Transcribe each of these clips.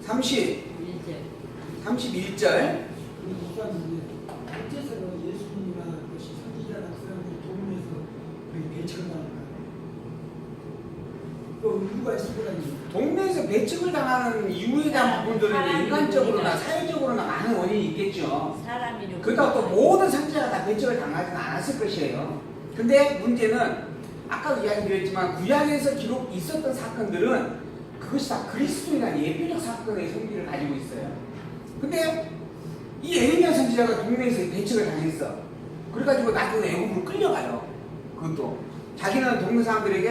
31절. 어째서 예수님이나 것이 선지자나 그 사람들이 동네에서 배척을 당할까요? 그 이유가 있을 거라니. 동네에서 배척을 당하는 이유에 대한 부분들은 인간적으로나 사회적으로나 많은 원인이 있겠죠. 그렇다고 또 모든 선지자가 다 배척을 당하지는 않았을 것이에요. 근데 문제는 아까도 이야기드렸지만 구약에서 기록 있었던 사건들은 그것이 다 그리스도인한 예표적 사건의 성질을 가지고 있어요. 근데 이 에레미야 선지자가 동네에서 배척을 당했어. 그래가지고 나중에 애국으로 끌려가요. 그것도 자기는 동네 사람들이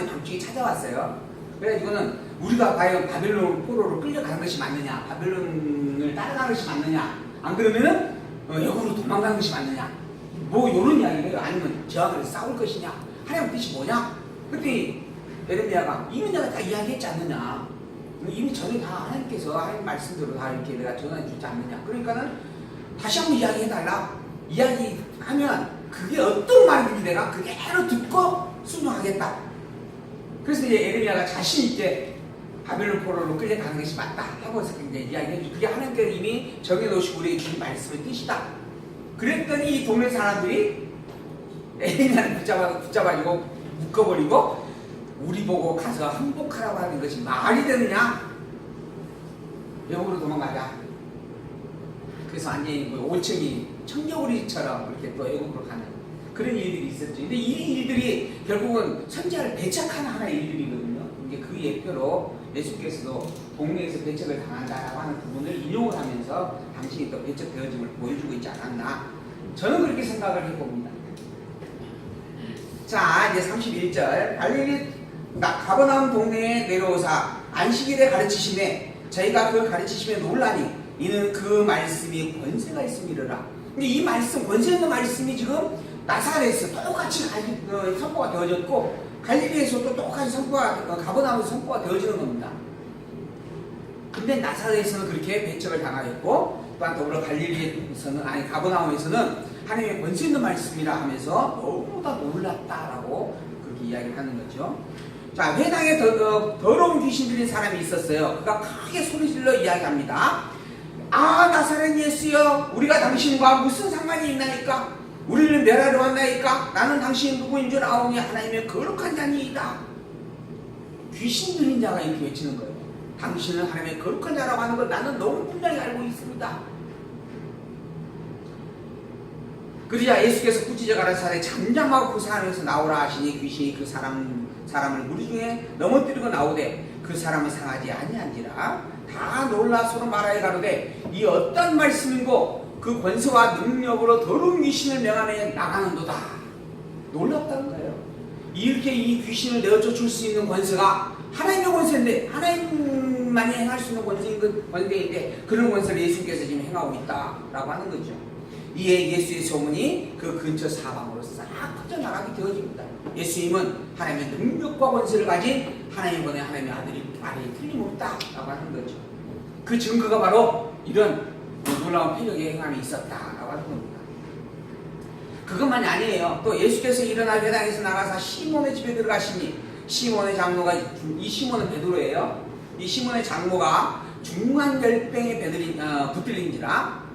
밤중에 찾아왔어요. 그래가지고는 우리가 과연 바벨론 포로로 끌려가는 것이 맞느냐, 바벨론을 따라가는 것이 맞느냐, 안 그러면은 애국으로 도망가는 것이 맞느냐, 뭐 이런 이야기를, 아니면 저하고 싸울 것이냐, 하나님 뜻이 뭐냐. 그때 에레미야가 이미 내가 다 이야기했지 않느냐, 이미 전에 다 하나님께서 하나님 말씀대로 다 이렇게 내가 전해 주지 않느냐. 그러니까는 다시 한번 이야기해달라. 이야기하면 그게 어떤 말인지 내가 그대로 듣고 순종하겠다. 그래서 이제 에레미야가 자신 있게 바벨론 포로로 끌려가는 것이 맞다 하고서 이제 이야기해주죠. 그게 하나님께서 이미 정해놓으시고 우리에게 주신 말씀의 뜻이다. 그랬더니 이 동네 사람들이 에레미야를 붙잡아가지고 묶어버리고 우리 보고 가서 항복하라고 하는 것이 말이 되느냐? 영으로 도망가자. 그래서 완전히 올챙이 청겨구리처럼 이렇게 또 애국으로 가는 그런 일들이 있었죠. 근데 이 일들이 결국은 선지자를 배척하는 하나의 일들이거든요. 이제 그 예표로 예수께서도 동네에서 배척을 당한다라고 하는 부분을 인용을 하면서 당신이 또 배척되어짐을 보여주고 있지 않았나. 저는 그렇게 생각을 해봅니다. 자, 이제 31절. 갈릴리 가버나움 동네에 내려오사 안식일에 가르치심에 저희가 그 가르치심에 놀라니 이는 그 말씀이 권세가 있음이로라. 근데 이 말씀, 권세 있는 말씀이 지금 나사렛에서 똑같이 선포가 되어졌고 갈릴리에서도 똑같이 가버나움에서 선포가 되어지는 겁니다. 근데 나사렛에서는 그렇게 배척을 당하였고 또한 더불어 갈릴리에서는, 아니 가버나움에서는 하나님의 권세 있는 말씀이라 하면서 너무나 놀랐다라고 그렇게 이야기하는 거죠. 자, 회당에 더러운 귀신 들린 사람이 있었어요. 그가 크게 소리질러 이야기합니다. 아, 나사렛 예수여, 우리가 당신과 무슨 상관이 있나이까? 우리를 멸하러 왔나이까? 나는 당신이 누구인 줄 아오니 하나님의 거룩한 자니이다. 귀신 들린 자가 이렇게 외치는 거예요. 당신은 하나님의 거룩한 자라고 하는 걸 나는 너무 분명히 알고 있습니다. 그러자 예수께서 꾸짖어 가라사대 잠잠하고 그 사람에서 나오라 하시니 귀신이 그 사람을 무리 중에 넘어뜨리고 나오되 그 사람은 상하지 아니한지라. 다 놀라 서로 말하여 가로되 이 어떤 말씀인고 그 권세와 능력으로 더러운 귀신을 명하며 나가는도다. 놀랍다는 거예요. 이렇게 이 귀신을 내어쫓을 수 있는 권세가 하나님의 권세인데, 하나님만이 행할 수 있는 권세인데 그런 권세를 예수님께서 지금 행하고 있다라고 하는 거죠. 이에 예수의 소문이 그 근처 사방으로 싹 퍼져나가게 되어집니다. 예수님은 하나님의 능력과 권세를 가진 하나님 보내 하나님의 아들이 말이 틀림없다라고 하는 거죠. 그 증거가 바로 이런 놀라운 표적의 행함이 있었다라고 하는 겁니다. 그것만이 아니에요. 또 예수께서 일어나 회당에서 나가서 시몬의 집에 들어가시니 시몬의 장모가, 이 시몬은 베드로예요. 이 시몬의 장모가 중한 열병에 붙들린지라.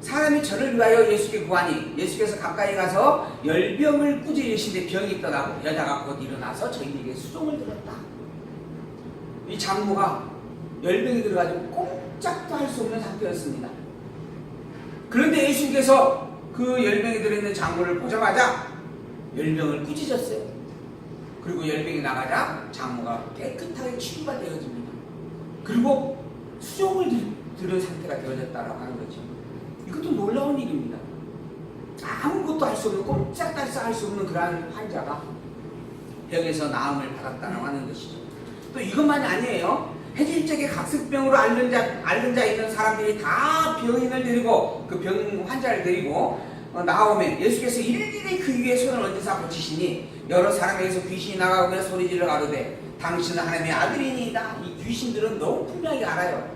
사람이 저를 위하여 예수께 구하니 예수께서 가까이 가서 열병을 꾸짖으시되 병이 떠나고 여자가 곧 일어나서 저희에게 수종을 들었다. 이 장모가 열병이 들어가지고 꼼짝도 할 수 없는 상태였습니다. 그런데 예수님께서 그 열병이 들어있는 장모를 보자마자 열병을 꾸짖었어요. 그리고 열병이 나가자 장모가 깨끗하게 치유가 되어집니다. 그리고 수종을 들은 상태가 되어졌다고 하는 거죠. 이것도 놀라운 일입니다. 아무것도 할 수 없는, 꼼짝달싹 할 수 없는 그러한 환자가 병에서 나음을 받았다고 하는 것이죠. 또 이것만이 아니에요. 해질적에 각색병으로 앓는 자 있는 사람들이 다 병인을 데리고, 그 병 환자를 데리고 나오면 예수께서 일일이 그 위에 손을 얹으사 고치시니 여러 사람에게서 귀신이 나가고 소리질러 가로되 당신은 하나님의 아들이니이다. 이 귀신들은 너무 분명히 알아요.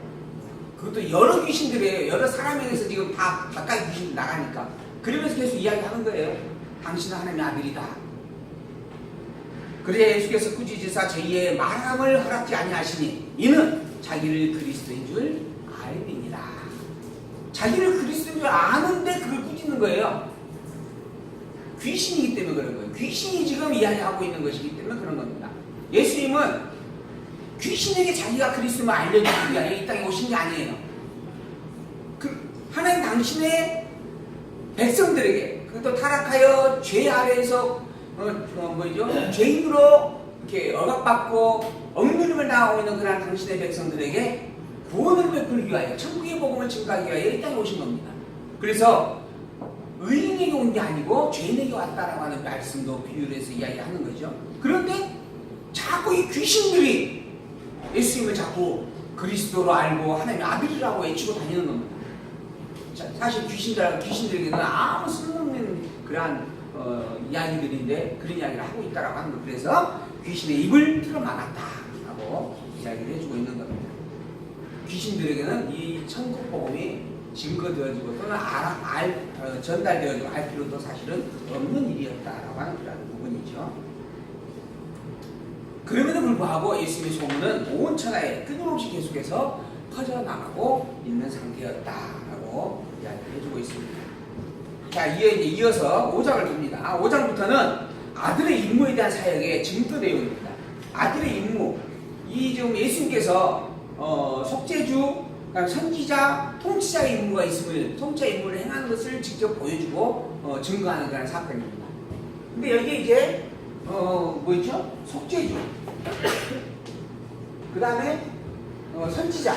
그것도 여러 귀신들이에요. 여러 사람에게서 지금 다 가까이 귀신이 나가니까. 그러면서 계속 이야기하는 거예요. 당신은 하나님의 아들이다. 그래야 예수께서 꾸짖으사 저희의 말함을 허락지 아니하시니 이는 자기를 그리스도인 줄 알미니라. 자기를 그리스도인 줄 아는데 그걸 꾸짖는 거예요. 귀신이기 때문에 그런 거예요. 귀신이 지금 이야기하고 있는 것이기 때문에 그런 겁니다. 예수님은 귀신에게 자기가 그리스도를 알려주기 위하여 이 땅에 오신 게 아니에요. 하나님 당신의 백성들에게, 그것도 타락하여 죄 아래에서 죄인으로 이렇게 억압받고 억누림을 당하고 있는 그런 당신의 백성들에게 구원을 베풀기 위하여, 천국의 복음을 증가하기 위하여 이 땅에 오신 겁니다. 그래서 의인에게 온 게 아니고 죄인에게 왔다라고 하는 말씀도 비유를 해서 이야기하는 거죠. 그런데 자꾸 이 귀신들이 예수님을 자꾸 그리스도로 알고 하나님의 아들이라고 외치고 다니는 겁니다. 사실 귀신들에게는 아무 쓸모없는 그러한 이야기들인데 그런 이야기를 하고 있다라고 하는 거. 그래서 귀신의 입을 틀어막았다라고 이야기를 해주고 있는 겁니다. 귀신들에게는 이 천국 복음이 증거되어지고 또는 전달되어지고 알 필요도 사실은 없는 일이었다라고 하는 그런 부분이죠. 그럼에도 불구하고 예수님의 소문은 온 천하에 끊임없이 계속해서 퍼져나가고 있는 상태였다라고 이야기를 해주고 있습니다. 자, 이어서 5장을 봅니다. 5장부터는 아들의 임무에 대한 사역의 증거 내용입니다. 아들의 임무, 이 지금 예수님께서 속죄주, 선지자, 통치자의 임무가 있음을, 통치자의 임무를 행하는 것을 직접 보여주고 증거하는 그런 사건입니다. 근데 여기에 이제 뭐였죠? 속죄주, 그 다음에 선지자,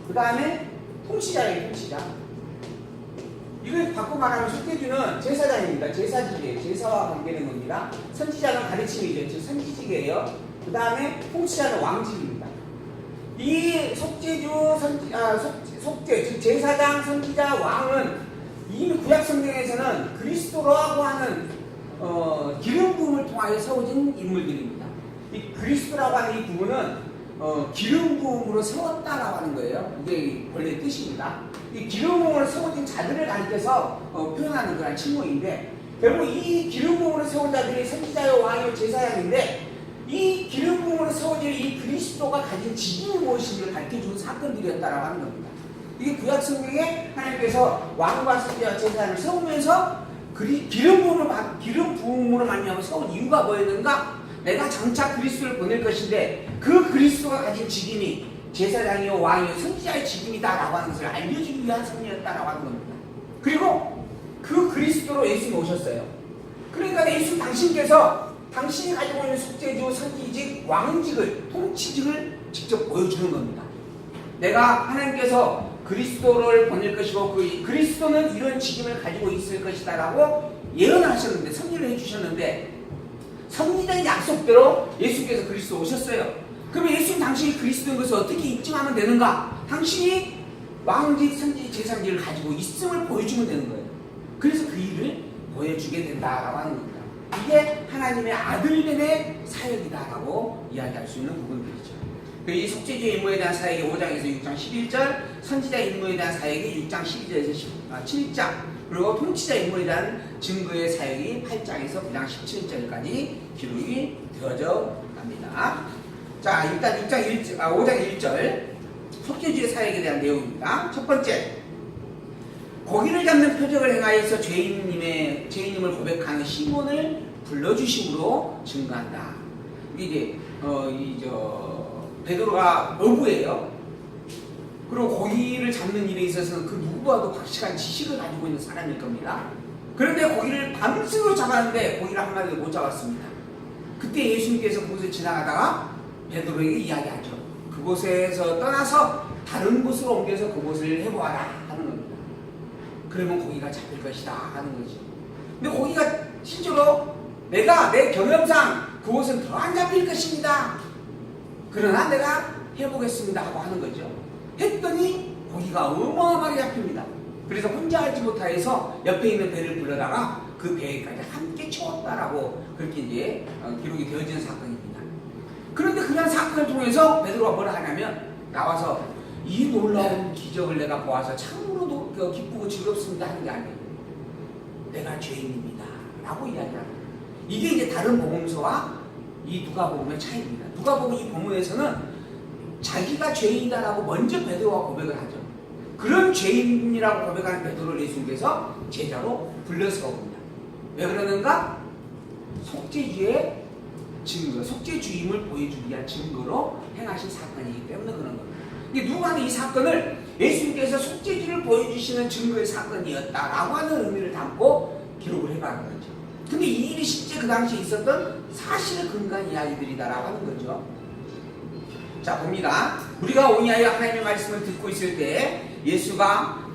그 다음에 통치자예요. 통치자. 이걸 바꿔 말하면 속죄주는 제사장입니다. 제사직이에요. 제사와 관계된 겁니다. 선지자는 가르침이죠. 즉 선지직이에요. 그 다음에 통치자는 왕직입니다. 이 속죄주, 속죄, 즉 제사장, 선지자, 왕은 이미 구약 성경에서는 그리스도라고 하는 기름 부음을 통하여 세워진 인물들입니다. 이 그리스도라고 하는 이 부분은 기름 부음으로 세웠다라고 하는 거예요. 이게 원래 뜻입니다. 이 기름 부음으로 세워진 자들을 가리켜서 표현하는 그런 칭호인데, 결국 이 기름 부음으로 세운 자들이 선지자요, 왕이요, 제사장인데, 이 기름 부음으로 세워진 이 그리스도가 가진 직임이 무엇인지를 가르쳐주는 사건들이었다라고 하는 겁니다. 이게 구약 성경에 하나님께서 왕과 선지자와 제사장을 세우면서 기름 부음으로 말미암아 세운 이유가 뭐였는가? 내가 장차 그리스도를 보낼 것인데 그 그리스도가 가진 직임이 제사장이요, 왕이요, 선지자의 직임이다라고 하는 것을 알려주기 위한 섭리였다라고 하는 겁니다. 그리고 그 그리스도로 예수님이 오셨어요. 그러니까 예수 당신께서 당신이 가지고 있는 속죄주, 선지직, 왕직을, 통치직을 직접 보여주는 겁니다. 내가 하나님께서 그리스도를 보낼 것이고 그 그리스도는 이런 직임을 가지고 있을 것이다 라고 예언하셨는데, 섭리를 해주셨는데, 섭리된 약속대로 예수께서 그리스도 오셨어요. 그러면 예수님 당신이 그리스도인 것을 어떻게 입증하면 되는가? 당신이 왕직, 선지직, 제사직을 가지고 있음을 보여주면 되는 거예요. 그래서 그 일을 보여주게 된다라고 하는 겁니다. 이게 하나님의 아들됨의 사역이다라고 이야기할 수 있는 부분들이죠. 이 속죄주의 임무에 대한 사역이 5장에서 6장 11절, 선지자 임무에 대한 사역이 6장 12절에서 7장, 그리고 통치자 임무에 대한 증거의 사역이 8장에서 9장 17절까지 기록이 되어져 갑니다. 자, 일단 5장 1절 속죄주의 사역에 대한 내용입니다. 첫 번째, 고기를 잡는 표적을 행하여서 죄인임을 고백하는 시몬을 불러주심으로 증거한다. 이게 이제 베드로가 어부예요. 그리고 고기를 잡는 일에 있어서는 그 누구와도 확실한 지식을 가지고 있는 사람일 겁니다. 그런데 고기를 밤새도록 잡았는데 고기를 한 마리도 못 잡았습니다. 그때 예수님께서 그곳을 지나가다가 베드로에게 이야기하죠. 그곳에서 떠나서 다른 곳으로 옮겨서 그곳을 해보아라 하는 겁니다. 그러면 고기가 잡힐 것이다 하는 거죠. 근데 고기가 실제로 내 경험상 그곳은 더 안 잡힐 것입니다. 그러나 내가 해보겠습니다 하고 하는 거죠. 했더니 고기가 어마어마하게 잡힙니다. 그래서 혼자 알지 못하여서 옆에 있는 배를 불러다가 그 배까지 함께 채웠다라고 그렇게 이제 기록이 되어지는 사건입니다. 그런데 그런 사건을 통해서 베드로가 뭐라 하냐면, 나와서 이 놀라운 기적을 내가 보아서 참으로도 기쁘고 즐겁습니다 하는 게 아니에요. 내가 죄인입니다 라고 이야기합니다. 이게 이제 다른 복음서와 이 누가복음의 차이입니다. 누가복음 이 본문에서는 자기가 죄인이다라고 먼저 베드로가 고백을 하죠. 그런 죄인이라고 고백하는 베드로를 예수님께서 제자로 불러서 옵니다. 왜 그러는가? 속죄주의 증거, 속죄주임을 보여주기 위한 증거로 행하신 사건이기 때문에 그런 겁니다. 누가는 이 사건을 예수님께서 속죄주를 보여주시는 증거의 사건이었다라고 하는 의미를 담고 기록을 해가는 거죠. 근데 이 일이 실제 그 당시에 있었던 사실에 근거한 이야기들이다라고 하는 거죠. 자, 봅니다. 우리가 오니하여 하나님의 말씀을 듣고 있을 때 예수가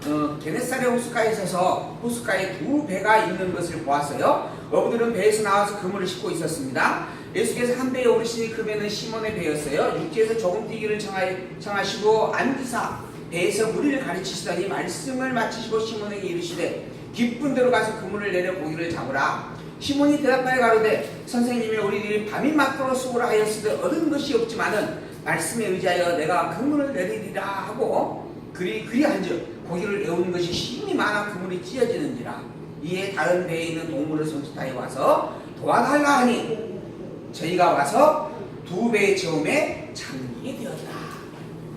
게네사렛 호숫가에 서서 호숫가에 두 배가 있는 것을 보았어요. 어부들은 배에서 나와서 그물을 싣고 있었습니다. 예수께서 한 배에 오르시니 그 배는 시몬의 배였어요. 육지에서 조금 뛰기를 청하시고 앉으사 배에서 무리를 가르치시더니 말씀을 마치시고 시몬에게 이르시되 깊은 데로 가서 그물을 내려 고기를 잡으라. 시몬이 대답하여 가로되 선생님이 우리들이 밤이 맞도록 수고를 하였으되 얻은 것이 없지만은 말씀에 의지하여 내가 그물을 내리리라 하고 그리한즉 고기를 내오는 것이 힘이 많아 그물이 찢어지는지라. 이에 다른 배에 있는 동물을 손짓하여 와서 도와달라 하니 저희가 와서 두 배의 체험에 잠기게 되었다.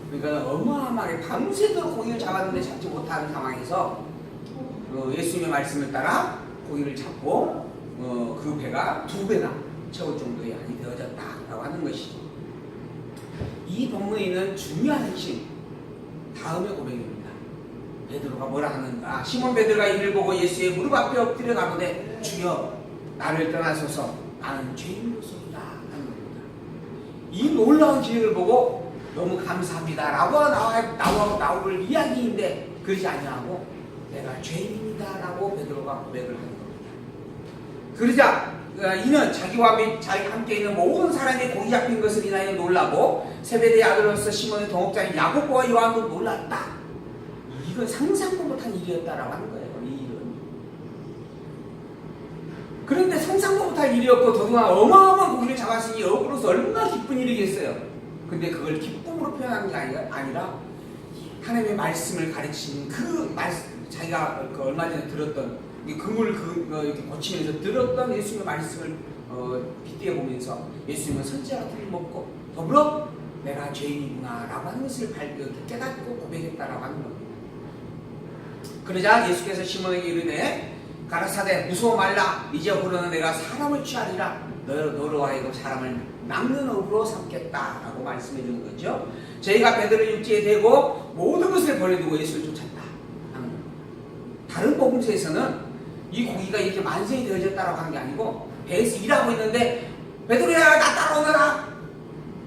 그러니까 어마어마하게 밤새도록 고기를 잡았는데 잡지 못하는 상황에서 예수님의 말씀을 따라 고기를 잡고 그 배가 두 배나 채울 정도의 양이 되어졌다라고 하는 것이죠. 이 본문에 있는 중요한 핵심 다음의 고백입니다. 베드로가 뭐라 하는가? 시몬 베드로가 이를 보고 예수의 무릎 앞에 엎드려 가로되 주여 나를 떠나소서 나는 죄인으로소이다 하는 겁니다. 이 놀라운 기회를 보고 너무 감사합니다 라고 나올 이야기인데 그러지 아니하고 내가 죄인입니다 라고 베드로가 고백을 하는 겁니다. 그러자 이는 자기와 및 자기와 함께 있는 모든 사람이 고기 잡힌 것을 인하여 놀라고 세베대의 아들로서 시몬의 동업자인 야고보와 요한도 놀랐다. 이건 상상도 못한 일이었다라고 하는 거예요. 이 일은. 그런데 상상도 못할 일이었고 더구나 어마어마한 고기를 잡았으니 여우로서 얼마나 기쁜 일이겠어요. 근데 그걸 기쁨으로 표현하는 게 아니라 하나님의 말씀을 가르치는 그 말씀, 자기가 얼마 전에 들었던 그물 이렇게 고치면서 들었던 예수님의 말씀을 빗대어 보면서 예수님은 선지자가 틀림없고 더불어 내가 죄인이구나 라고 하는 것을 깨닫고 고백했다라고 하는 겁니다. 그러자 예수께서 시몬에게 이르되 가라사대 무서워 말라 이제부터는 내가 사람을 취하리라 너로 하여금 사람을 낚는 업으로 삼겠다라고 말씀해 주는 거죠. 저희가 베드로를 육지에 대고 모든 것을 버려두고 예수를 쫓았다 하는 겁니다. 다른 복음서에서는 이 고기가 이렇게 만성이 되어졌다라고 하는 게 아니고 배에서 일하고 있는데 베드로야 나 따라오너라.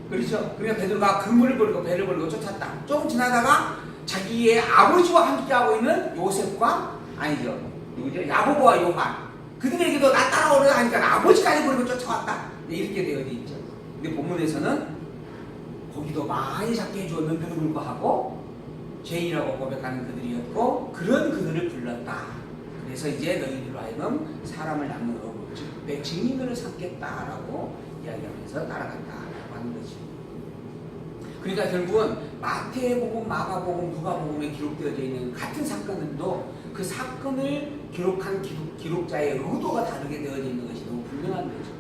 그렇죠. 그러니까 베드로가 그물을 버리고 배를 버리고 쫓았다. 조금 지나다가 자기의 아버지와 함께하고 있는 요셉과 아니죠 누구죠? 야고보와 요한 그들에게도 나 따라오너라 하니까 아버지까지 버리고 쫓아왔다. 이렇게 되어 있죠. 근데 본문에서는 고기도 많이 잡게 해주었는데도 불구하고 죄인이라고 고백하는 그들이었고 그런 그들을 불렀다. 그래서 이제 너희들로 하여금 사람을 낚는 업, 즉 내 증인을 삼겠다라고 이야기하면서 따라갔다라고 하는 거죠. 그러니까 결국은 마태복음, 마가복음, 누가복음에 기록되어져 있는 같은 사건들도 그 사건을 기록한 기록자의 의도가 다르게 되어져 있는 것이 너무 분명한 거죠.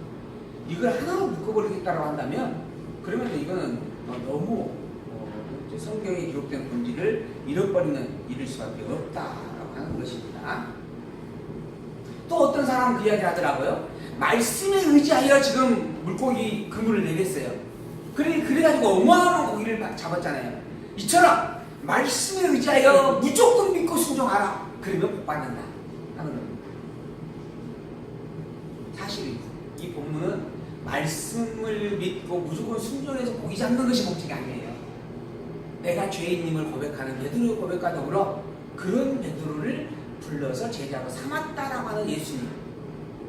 이걸 하나로 묶어버리겠다고 한다면 그러면 이거는 너무 성경에 기록된 본질을 잃어버리는 일일 수밖에 없다라고 하는 것입니다. 또 어떤 사람은 그 이야기 하더라고요. 말씀에 의지하여 지금 물고기 그물을 내렸어요. 그래가지고 어마어마한 고기를 잡았잖아요. 이처럼 말씀에 의지하여 무조건 믿고 순종하라. 그러면 복 받는다 하는 겁니다. 사실 이 본문은 말씀을 믿고 무조건 순종해서 고기 잡는 것이 목적이 아니에요. 내가 죄인임을 고백하는 베드로의 고백과 더불어 그런 베드로를 불러서 제자로 삼았다라고 하는 예수님.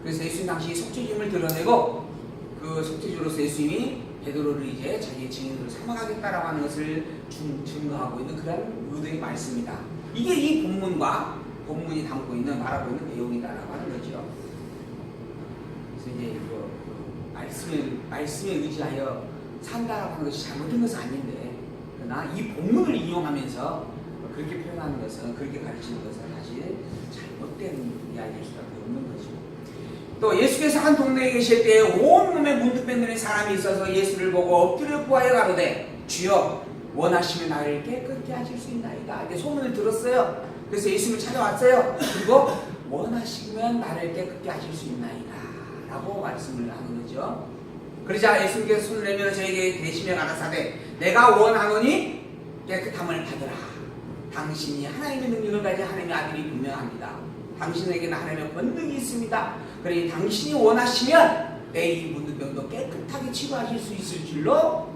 그래서 예수님 당시 속죄주임을 드러내고 그 속죄주로서 예수님이 베드로를 이제 자기의 증인으로 삼아가겠다라고 하는 것을 증거하고 있는 그런 의도의 말씀이다. 이게 이 본문과 본문이 담고 있는 말하고 있는 내용이다라고 하는 거죠. 그래서 이제 말씀에 의지하여 산다라고 하는 것이 잘못된 것은 아닌데 그러나 이 본문을 인용하면서 그렇게 표현하는 것은 그렇게 가르치는 것은 사실 잘못된 이야기일 수밖에 없는 거죠. 또 예수께서 한 동네에 계실 때 온몸에 문득병 들린 사람이 있어서 예수를 보고 엎드려 구하여 가로되 주여 원하시면 나를 깨끗게 하실 수 있나이다. 이제 소문을 들었어요. 그래서 예수님을 찾아왔어요. 그리고 원하시면 나를 깨끗게 하실 수 있나이다 라고 말씀을 하는 거죠. 그러자 예수님께서 손을 내밀어 저에게 대시며 가라사대 내가 원하노니 깨끗함을 받으라. 당신이 하나님의 능력을 가진 하나님의 아들이 분명합니다. 당신에게는 하나님의 권능이 있습니다. 그러니 당신이 원하시면 내 이 문득병도 깨끗하게 치료하실 수 있을 줄로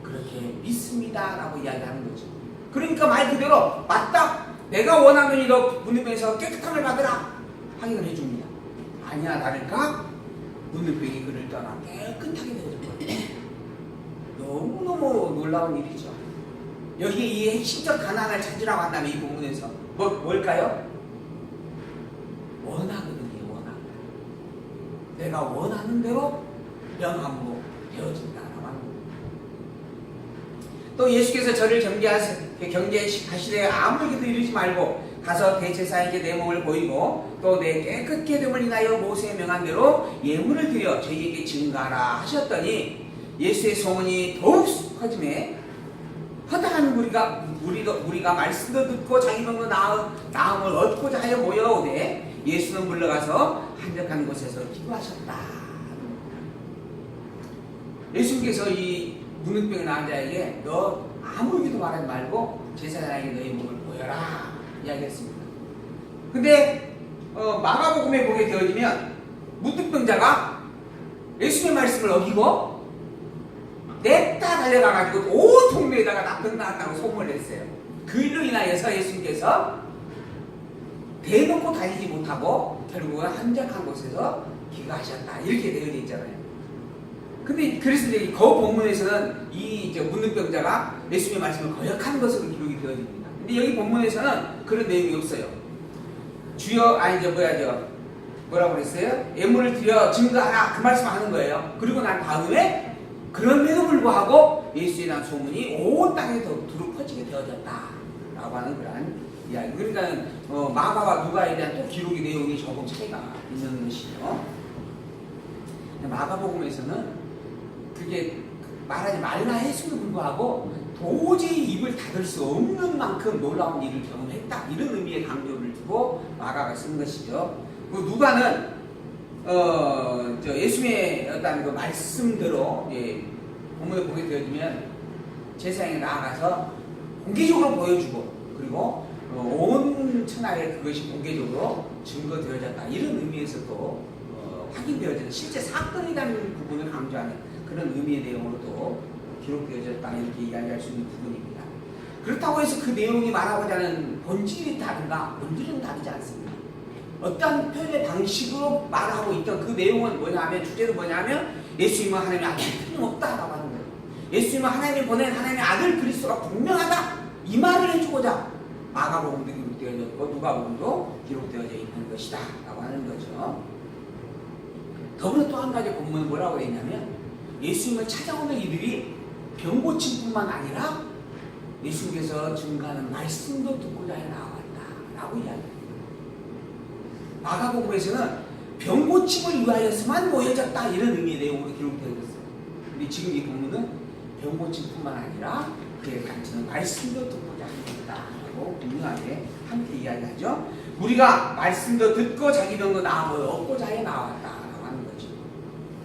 그렇게 믿습니다 라고 이야기하는 거죠. 그러니까 말 그대로 맞다. 내가 원하노니 너 문득병에서 깨끗함을 받으라 확인을 해줍니다. 아니야 다를까? 문득병이 그를 떠나 깨끗하게 되어졌거든요. 너무너무 놀라운 일이죠. 여기 이 핵심적 가난을 찾으라고 한다면 이 본문에서 뭘까요? 원하거든요. 원하. 내가 원하는 대로 명함으로 되어진다라고 하는 거예요. 또 예수께서 저를 경계하시되 아무에게도 이르지 말고 가서 대제사에게 내 몸을 보이고 또 내 깨끗게 됨을 인하여 모세의 명한 대로 예물을 드려 저희에게 증가하라 하셨더니 예수의 소문이 더욱 커지매 허다한 무리가 말씀도 듣고 자기 병도 나음을 얻고자 하여 모여오되 예수는 물러가서 한적한 곳에서 기도하셨다. 예수님께서 이 문득병 나은 자에게 너 아무에게도 말하지 말고 제사장에게 너희 몸을 보여라 이야기했습니다. 근데 마가복음에 보게 되어지면 문득병자가 예수님의 말씀을 어기고 냅다 달려가가지고 온 동네에다가 나병 나왔다고 소문을 했어요. 그 일로 인하여서 예수님께서 대놓고 다니지 못하고 결국은 한적한 곳에서 기도하셨다 이렇게 되어 있잖아요. 근데 그래서 이제 그 본문에서는 이 문득병자가 예수님의 말씀을 거역한 것으로 기록이 되어집니다. 근데 여기 본문에서는 그런 내용이 없어요. 주여 뭐라고 그랬어요? 예물을 드려 증거하라 그 말씀하는 거예요. 그리고 난 다음에 그럼에도 불구하고 예수에 대한 소문이 온 땅에 두루 퍼지게 되어졌다라고 하는 그런 이야기. 그러니까 마가와 누가에 대한 또 기록의 내용이 조금 차이가 있는 것이죠. 마가복음에서는 그게 말하지 말라 했음에도 불구하고 도저히 입을 닫을 수 없는 만큼 놀라운 일을 경험했다 이런 의미의 강조를 두고 마가가 쓴 것이죠. 그 누가는 예수님의 어떤 그 말씀대로 본문에 보게 되어지면 제사장에 나아가서 공개적으로 보여주고 그리고 온 천하에 그것이 공개적으로 증거되어졌다 이런 의미에서도 확인되어지는 실제 사건이라는 부분을 강조하는 그런 의미의 내용으로도 기록되어졌다 이렇게 이야기할 수 있는 부분입니다. 그렇다고 해서 그 내용이 말하고자 하는 본질이 다른가? 본질은 다르지 않습니다. 어떤 표현의 방식으로 말하고 있던 그 내용은 뭐냐면 주제도 뭐냐면 예수님은 하나님의 아들이 틀림없다라고 하는 거예요. 예수님은 하나님이 보낸 하나님의 아들 그리스도가 분명하다 이 말을 해주고자 마가복음도 기록되어졌고 누가복음도 기록되어져 있는 것이다 라고 하는 거죠. 더불어 또 한 가지 본문은 뭐라고 했냐면 예수님을 찾아오는 이들이 병고침뿐만 아니라 예수님께서 증거하는 말씀도 듣고자 해 나왔다 라고 이야기합니다. 마가복음에서는 병고침을 위하여서만 모여졌다 이런 의미의 내용으로 기록되어 있어요. 근데 지금 이 본문은 병고침뿐만 아니라 그의 가르치는 말씀도 듣고자 합니다 라고 분명하게 함께 이야기하죠. 우리가 말씀도 듣고 자기 병도 나음을 얻고자 해 나왔다 라고 하는 거죠.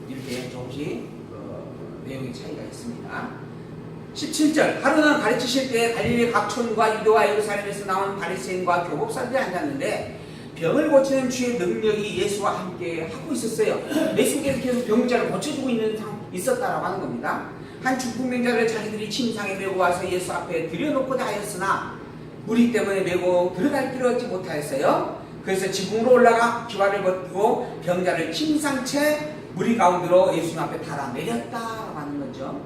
이렇게 조금씩 내용의 차이가 있습니다. 17절 하루는 가르치실 때 갈릴리 각촌과 유대와 예루살렘에서 나온 바리새인과 교법사들이 앉았는데 병을 고치는 주의 능력이 예수와 함께 하고 있었어요. 예수님께서 계속 병자를 고쳐주고 있었다라고 하는 겁니다. 한 중풍병자를 자기들이 침상에 메고 와서 예수 앞에 들여놓고자 하였으나 무리 때문에 메고 들어갈 길을 얻지 못하였어요. 그래서 지붕으로 올라가 기와를 벗고 병자를 침상채 무리 가운데로 예수님 앞에 달아내렸다라고 하는 거죠.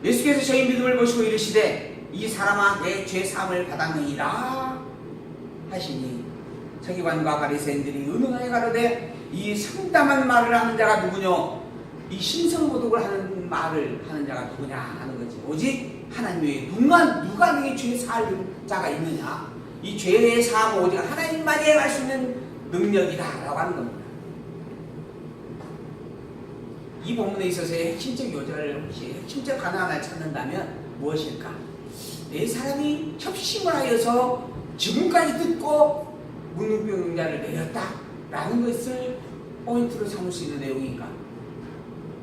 예수께서 저희 믿음을 보시고 이르시되 이 사람아 내 죄 사함을 받았느니라 하시니 서기관과 바리새인들이 의논하여 가로되 이 상담한 말을 하는 자가 누구뇨? 이 신성모독을 하는 말을 하는 자가 누구냐 하는 거지. 오직 하나님 외에 누가 너희 죄 사할 자가 있느냐? 이 죄의 사함은 오직 하나님만이 행할 수 있는 능력이다 라고 하는 겁니다. 이 본문에 있어서의 핵심적 요절을 혹시 핵심적 단어 하나 찾는다면 무엇일까? 네 사람이 협심을 하여서 지금까지 듣고 문둥병자를 내렸다라는 것을 포인트로 삼을 수 있는 내용인가?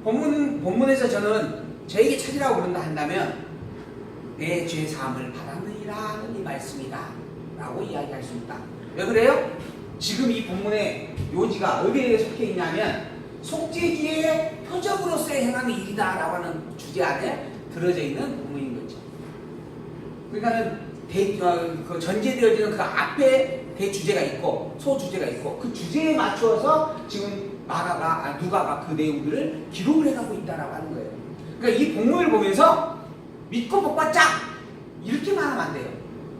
본문에서 저는 저에게 찾으라고 그런다 한다면 내 죄 사함을 받았느니라는 이 말씀이다 라고 이야기할 수 있다. 왜 그래요? 지금 이 본문의 요지가 어디에 속해 있냐면 속죄주의 표적으로서의 행함이 일이다 라고 하는 주제 안에 들어져 있는 본문인 거죠. 그러니까는 그 전제되어지는 그 앞에 대주제가 있고 소주제가 있고 그 주제에 맞추어서 지금 누가가 그 내용들을 기록을 해가고 있다라고 하는 거예요. 그러니까 이 본문을 보면서 믿고 복받자 이렇게 말하면 안 돼요.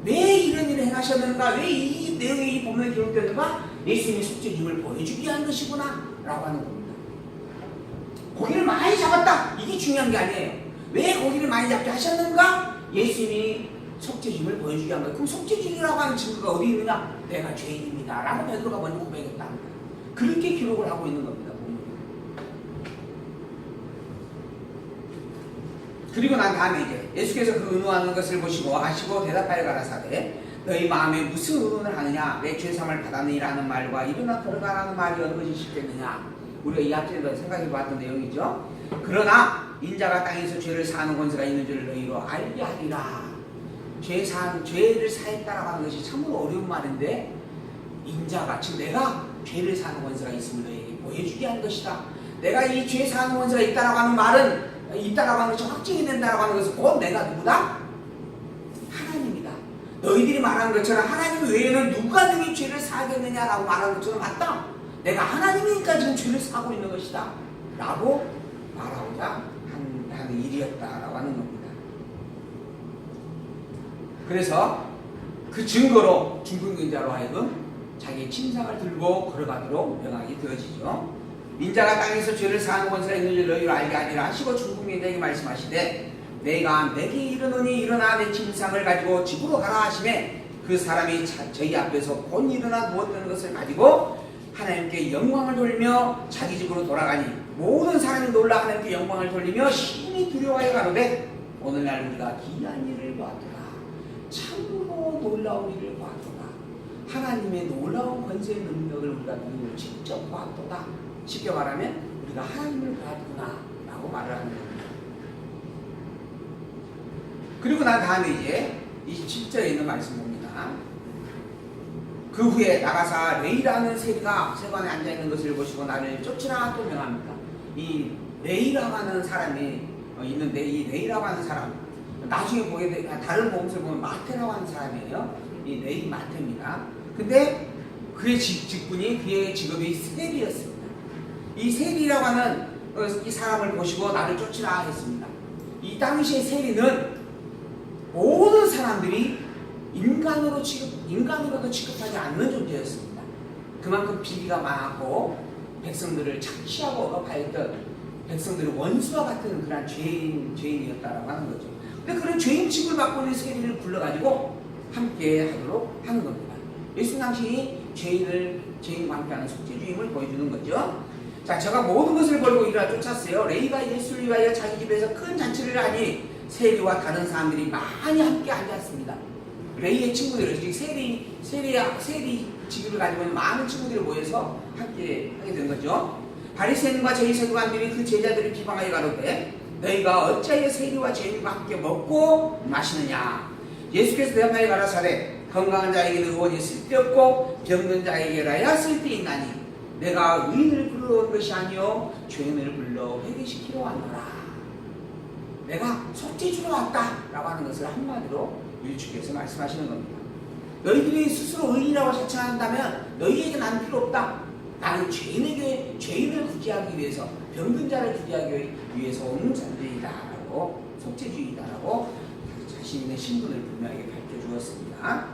왜 이런 일을 행하셨는가? 왜 이 내용이 이 본문에 기록되는가? 예수님이 속죄주를 보여주기 위한 것이구나 라고 하는 겁니다. 고기를 많이 잡았다 이게 중요한 게 아니에요. 왜 고기를 많이 잡게 하셨는가? 예수님이 속죄주를 보여주기 위한 거예요. 그럼 속죄주라고 하는 증거가 어디 있느냐? 내가 죄인입니다 라고 베드로가 먼저 고백했다. 그렇게 기록을 하고 있는 겁니다. 그리고 난 다음에 이제 예수께서 그 의논하는 것을 보시고 아시고 대답하여 가라사대 너희 마음에 무슨 의논을 하느냐? 내 죄사함을 받았느니라는 말과 일어나 걸어가라는 말이 어느 것이 쉽겠느냐? 우리가 이 앞전에도 생각해 봤던 내용이죠. 그러나 인자가 땅에서 죄를 사하는 권세가 있는 줄을 너희로 알게 하리라. 죄를 사했다라고 하는 것이 참으로 어려운 말인데 인자가 즉 내가 죄를 사는 권세가 있음을 너희에게 보여주게 한 것이다. 내가 이 죄 사는 권세가 있다라고 하는 말은 있다라고 하는 것이 확증이 된다라고 하는 것은 곧 내가 누구다? 하나님이다. 너희들이 말하는 것처럼 하나님 외에는 누가 너희 죄를 사하겠느냐라고 말하는 것처럼 맞다. 내가 하나님이니까 지금 죄를 사고 있는 것이다 라고 말하고자 하는 일이었다라고 하는 겁니다. 그래서 그 증거로 중풍병자로 하여금 자기의 침상을 들고 걸어가도록 명하게 되어지죠. 인자가 땅에서 죄를 사하는 권세가 있는 줄 너희로 알게 하리라 하시고 중풍병자에게 말씀하시되 내가 내게 이르노니 일어나 내 침상을 가지고 집으로 가라 하시매 그 사람이 저희 앞에서 곧 일어나 누웠던 것을 가지고 하나님께 영광을 돌리며 자기 집으로 돌아가니 모든 사람이 놀라 하나님께 영광을 돌리며 심히 두려워하여 가로되 오늘날 우리가 기이한 일을 보았도다. 참으로 놀라운 일을 보았도다. 하나님의 놀라운 권세의 능력을 우리가 눈으로 직접 보았도다. 쉽게 말하면 우리가 하나님을 보았구나 라고 말을 하는 겁니다. 그리고 난 다음에 이제 27절에 있는 말씀 봅니다. 그 후에 나가사 레이라는 세리가 세관에 앉아있는 것을 보시고 나를 쫓으라 또 명합니다. 이 레이라고 하는 사람이 있는데 이 레이라고 하는 사람 나중에 보게 되 다른 복음서를 보면 마태라고 하는 사람이에요. 이 레이 마태입니다. 근데 그의 직분이 그의 직업이 세리였습니다. 이 세리라고 하는 이 사람을 보시고 나를 쫓으라 했습니다. 이 당시의 세리는 모든 사람들이 인간으로도 취급하지 않는 존재였습니다. 그만큼 비리가 많았고 백성들을 착취하고 억압하였던 백성들의 원수와 같은 그런 죄인이었다라고 하는 거죠. 근데 그런 죄인 취급을 받고 있는 세리를 불러가지고 함께 하도록 하는 겁니다. 예수 당신이 죄인과 함께하는 속죄주임을 보여주는 거죠. 자, 제가 모든 것을 벌고 이리라 쫓았어요. 레이가 예수를 위하여 자기 집에서 큰 잔치를 하니 세리와 다른 사람들이 많이 함께 앉았습니다. 레이의 친구들, 즉 세리 직업을 가지고 있는 많은 친구들이 모여서 함께 하게 된 거죠. 바리새인과 저희 서기관들이 그 제자들을 비방하여 가로되 너희가 어찌하여 세리와 죄인과 함께 먹고 마시느냐. 예수께서 대답하여 가라사대 건강한 자에게는 의원이 쓸데없고 병든 자에게라야 쓸데있나니 내가 의인을 불러온 것이 아니요 죄인을 불러 회개시키러 왔노라. 내가 속죄주러 왔다 라고 하는 것을 한마디로 일축해서 말씀하시는 겁니다. 너희들이 스스로 의인이라고 자칭한다면 너희에게 난 필요 없다. 나는 죄인을 구제하기 위해서 병든 자를 구제하기 위해서 온 존재이다 라고 속죄주의다 라고 자신의 신분을 분명하게 밝혀주었습니다.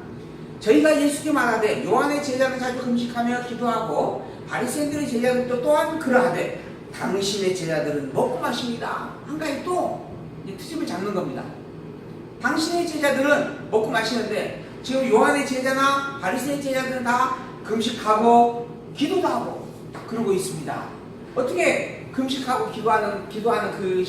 저희가 예수께 말하되 요한의 제자는 자주 금식하며 기도하고 바리새인들의 제자들도 또한 그러하되 당신의 제자들은 먹고 마십니다. 한 가지 또 트집을 잡는 겁니다. 당신의 제자들은 먹고 마시는데 지금 요한의 제자나 바리새인 제자들은 다 금식하고 기도도 하고 그러고 있습니다. 어떻게 금식하고 기도하는 그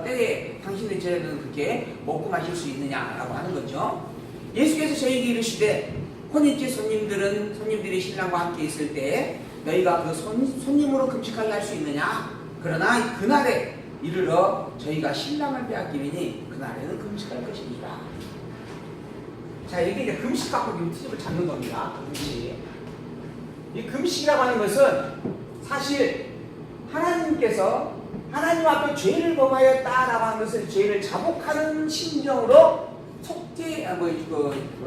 때에 당신의 제자들은 그렇게 먹고 마실 수 있느냐라고 하는 거죠. 예수께서 저에게 이르시되 혼인집 손님들이 신랑과 함께 있을 때 너희가 그 손님으로 금식하게 할 수 있느냐? 그러나 그날에 이르러 저희가 신랑을 빼앗기리니 그날에는 금식할 것이니라. 자, 이게 이제 금식 갖고 트집을 잡는 겁니다. 금식. 이 금식이라고 하는 것은 사실 하나님께서 하나님 앞에 죄를 범하였다라고 하는 것을 죄를 자복하는 심정으로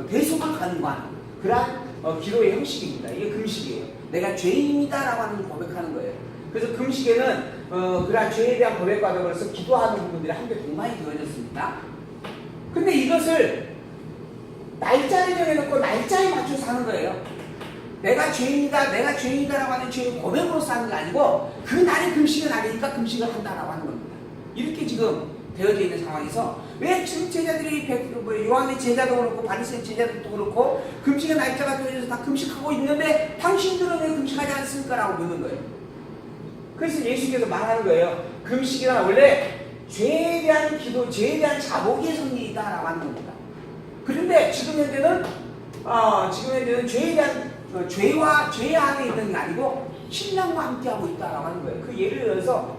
대속을 간구하는 그러한 기도의 형식입니다. 이게 금식이에요. 내가 죄인이다라고 하는 고백하는 거예요. 그래서 금식에는 그러한 죄에 대한 고백과 더불어서 기도하는 부분들이 함께 동반이 되어졌습니다. 근데 이것을 날짜를 정해놓고 날짜에 맞춰서 하는 거예요. 내가 죄인이다라고 하는 죄의 고백으로서 하는 게 아니고 그 날이 금식의 날이니까 금식을 한다라고 하는 겁니다. 이렇게 지금 되어져 있는 상황에서 왜 지금 제자들이 요한의 제자도 그렇고 바리새인 제자들도 그렇고 금식의 날짜가 되어져서 다 금식하고 있는데 당신들은 왜 금식하지 않습니까? 라고 묻는 거예요. 그래서 예수께서 말하는 거예요. 금식이란 원래 죄에 대한 기도, 죄에 대한 자복의 성리이다라고 하는 겁니다. 그런데 지금 현재는 죄에 대한 죄 안에 있는 게 아니고 신랑과 함께하고 있다라고 하는 거예요. 그 예를 들어서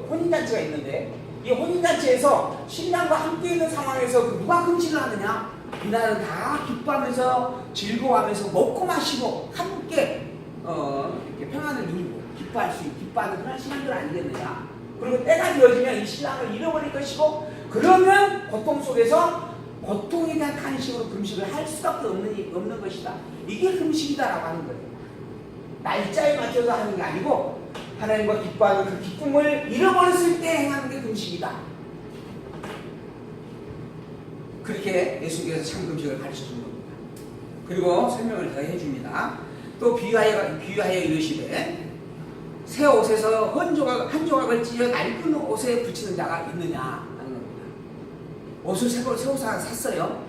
혼인잔치가 있는데 이 혼인잔치에서 신랑과 함께 있는 상황에서 누가 금식을 하느냐? 이날은 다 기뻐하면서 즐거워하면서 먹고 마시고 함께 이렇게 평안을 누리고 기뻐하는 그런 신랑들 아니겠느냐? 그리고 때가 되어지면 이 신랑을 잃어버릴 것이고 그러면 고통 속에서 고통에 대한 탄식으로 금식을 할 수밖에 없는 것이다. 이게 금식이다라고 하는 거예요. 날짜에 맞춰서 하는 게 아니고 하나님과 기뻐하는 그 기쁨을 잃어버렸을 때 행하는 게 금식이다. 그렇게 예수께서 참 금식을 가르쳐 주는 겁니다. 그리고 설명을 더 해줍니다. 또 비유하여 이르시되 새 옷에서 한 조각을 찢어 낡은 옷에 붙이는 자가 있느냐 하는 겁니다. 옷을 새 옷을 샀어요.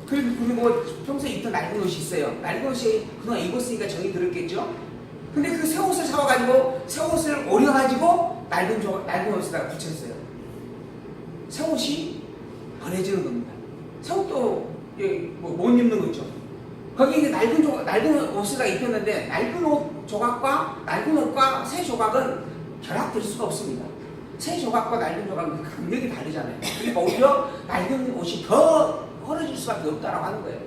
그리고 평소에 입던 낡은 옷이 있어요. 낡은 옷이 그동안 입었으니까 정이 들었겠죠. 근데 그 새 옷을 사와가지고 새 옷을 오려가지고 낡은 옷에다가 붙였어요. 새 옷이 버려지는 겁니다. 새 옷도 못 입는 거죠. 거기 이제 낡은 옷에다 입혔는데 낡은 옷 조각과 낡은 옷과 새 조각은 결합될 수가 없습니다. 새 조각과 낡은 조각은 그 강력이 다르잖아요. 그러니까 오히려 낡은 옷이 더 헐어질 수밖에 없다라고 하는 거예요.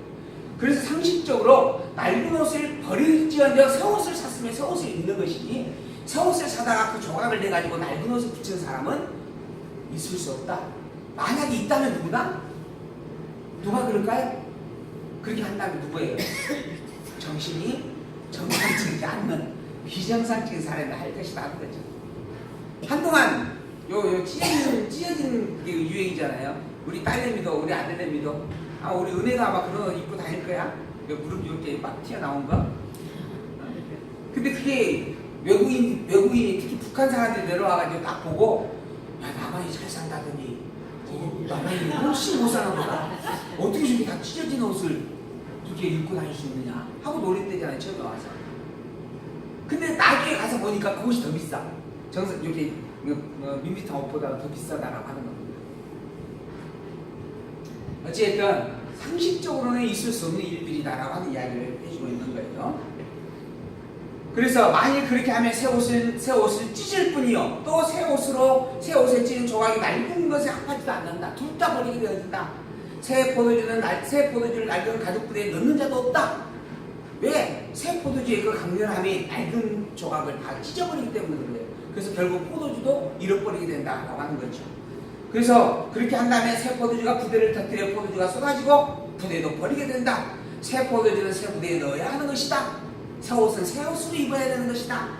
그래서 상식적으로 낡은 옷을 버릴지언정 새 옷을 샀으면 새 옷을 입는 것이니 새 옷을 사다가 그 조각을 내가지고 낡은 옷을 붙이는 사람은 있을 수 없다. 만약에 있다면 누가 그럴까요? 그렇게 한다면 누구예요? 정신이 정상적이지 않는 비정상적인 사람이 할 것이다 하는 거죠. 한동안 찢어진 게 유행이잖아요. 우리 딸내미도 우리 아들내미도 우리 은혜가 아마 그런 옷 입고 다닐 거야. 무릎 이렇게 막 튀어나온 거. 근데 그게 외국인이 특히 북한 사람들이 내려와가지고 딱 보고 야 나만이 잘 산다더니 나만이 훨씬 못 사나 보다. 어떻게 저렇게 다 찢어진 옷을 이렇게 입고 다닐 수 있느냐 하고 놀랬대잖아요. 처음에 와서. 근데 나중에 가서 보니까 그것이 더 비싸. 이렇게 밋밋한 옷보다 더 비싸다라고 하는 겁니다. 어쨌든 상식적으로는 있을 수 없는 일들이다라고 하는 이야기를 해주고 있는 거예요. 그래서 만일 그렇게 하면 새 옷을 찢을 뿐이요. 또 새 옷에 찢은 조각이 낡은 것에 합하지도 않는다. 둘 다 버리게 되어진다. 새 포도주를 낡은 가죽부대에 넣는 자도 없다. 왜? 새 포도주의 그 강렬함이 낡은 조각을 다 찢어버리기 때문에 그래요. 그래서 결국 포도주도 잃어버리게 된다라고 하는 거죠. 그래서 그렇게 한다면 새 포도주가 부대를 터뜨려 포도주가 쏟아지고 부대도 버리게 된다. 새 포도주는 새 부대에 넣어야 하는 것이다. 새 옷은 새 옷으로 입어야 되는 것이다.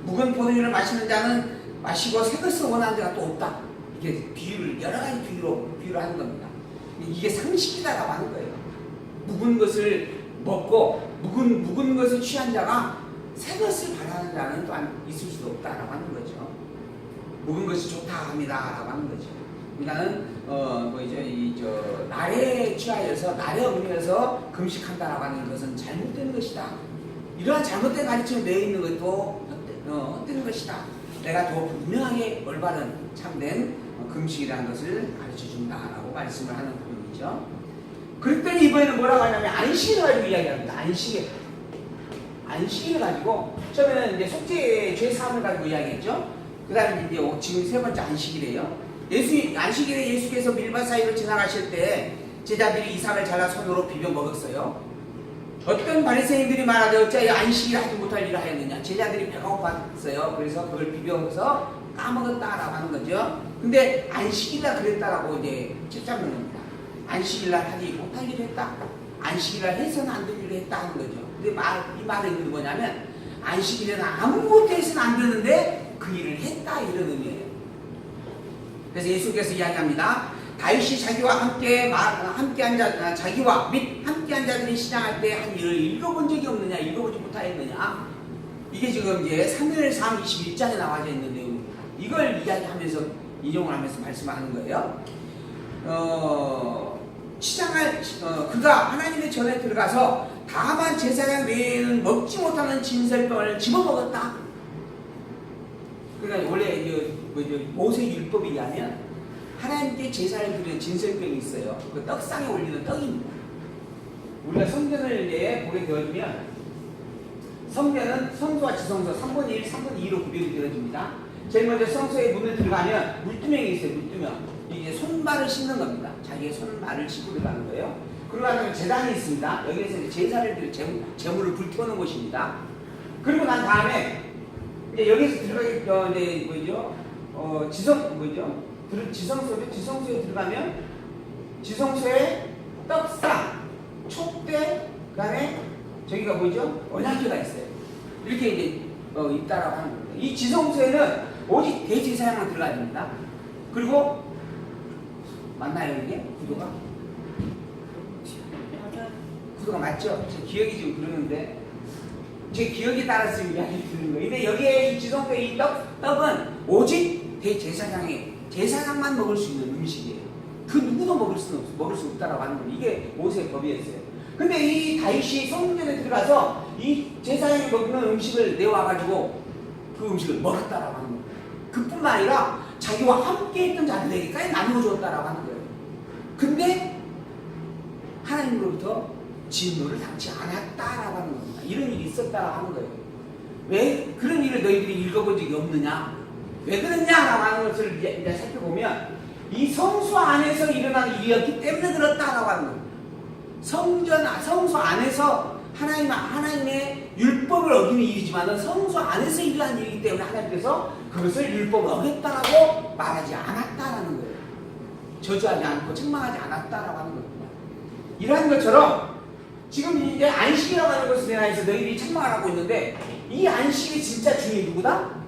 묵은 포도주를 마시는 자는 마시고 새 것을 원하는 자가 또 없다. 이게 여러 가지 비유를 하는 겁니다. 이게 상식이다라고 하는 거예요. 묵은 것을 먹고 묵은 것을 취한 자가 새 것을 바라는 자는 또한 있을 수도 없다라고 하는 거죠. 묵은 것이 좋다 합니다라고 하는 거죠. 나는 날에 취하여서 날에 어울려서 금식한다라고 하는 것은 잘못된 것이다. 이러한 잘못된 가르침에 매여 있는 것도 헛되는 것이다. 내가 더 분명하게 올바른 참된 금식이라는 것을 가르쳐준다라고 말씀을 하는 부분이죠. 그랬더니 이번에는 뭐라고 하냐면 안식을 가지고 이야기합니다. 안식을 가지고 처음에는 이제 속죄 죄 사함을 가지고 이야기했죠. 그 다음에 이제 지금 세 번째 안식이래요. 안식일에 예수께서 밀밭 사이로 지나가실 때 제자들이 이삭을 잘라 손으로 비벼 먹었어요. 어떤 바리새인들이 말하되 어찌하여 안식일 하지 못할 일을 하였느냐. 제자들이 배가 고팠어요. 그래서 그걸 비벼서 까먹었다라고 하는 거죠. 근데 안식일날 그랬다라고 이제 책잡는 겁니다. 안식일날 하지 못할 일을 했다. 안식일날 해서는 안 될 일을 했다 하는 거죠. 근데 이 말은 뭐냐면 안식일에는 아무것도 해서는 안 되는데 그 일을 했다 이런 의미예요. 그래서 예수께서 이야기합니다. 다윗이 자기와 자기와 및 함께 한 자들이 시장할 때 한 일을 읽어본 적이 없느냐, 읽어보지 못하였느냐. 이게 지금 이제 사무엘상 21장에 나와져 있는 내용입니다. 이걸 이야기하면서 인용을 하면서 말씀하는 거예요. 그가 하나님의 전에 들어가서 다만 제사장 외에는 먹지 못하는 진설병을 집어먹었다. 그러니까 원래 모세 율법에 의하면 하나님께 제사를 드리는 진설병이 있어요. 그 떡상에 올리는 떡입니다. 우리가 성전을 이제 보게 되어지면 성전은 성소와 지성소 3분의 1, 3분의 2로 구별이 되어집니다. 제일 먼저 성소에 문을 들어가면 물두멍이 있어요. 물두멍. 이게 손발을 씻는 겁니다. 자기의 손발을 씻고 들어가는 거예요. 그러고 나면 제단이 있습니다. 여기에서 이제 제사를 드릴 제물을 불태우는 곳입니다. 그리고 난 다음에 이제 여기서 들어가기 지성소에 들어가면 지성소에 떡상, 촛대, 그다음에 저기가 뭐죠? 언약궤가 있어요. 이렇게 이제 있다라고 하는 겁니다. 이 지성소에는 오직 대제사장만 들어가야 됩니다. 그리고 맞나요 이게 구도가? 구도가 맞죠? 제 기억이 좀 그러는데 제 기억에 따라서 이야기를 드는 거예요. 근데 여기에 이 지성소에 이 떡은 오직 제사장만 먹을 수 있는 음식이에요. 그 누구도 먹을 수 없다라고 하는 거예요. 이게 모세의 법이었어요. 근데 이 다윗이 성전에 들어가서 이 제사장이 먹는 음식을 내와가지고 그 음식을 먹었다라고 하는 거예요. 그뿐만 아니라 자기와 함께 있던 자들에게까지 나누어 줬다라고 하는 거예요. 근데 하나님으로부터 진노를 당치 않았다라고 하는 겁니다. 이런 일이 있었다라고 하는 거예요. 왜 그런 일을 너희들이 읽어본 적이 없느냐? 왜 그랬냐라고 하는 것을 이제 살펴보면 이 성소 안에서 일어난 일이었기 때문에 그렇다라고 하는 겁니다. 성소 안에서 하나님의 율법을 어기는 일이지만 성소 안에서 일어난 일이기 때문에 하나님께서 그것을 율법을 어겼다라고 말하지 않았다라는 거예요. 저주하지 않고 책망하지 않았다라고 하는 겁니다. 이러한 것처럼 지금 이제 안식이라고 하는 것에 대해서 너희들이 책망을 하고 있는데 이 안식이 진짜 주인이 누구다?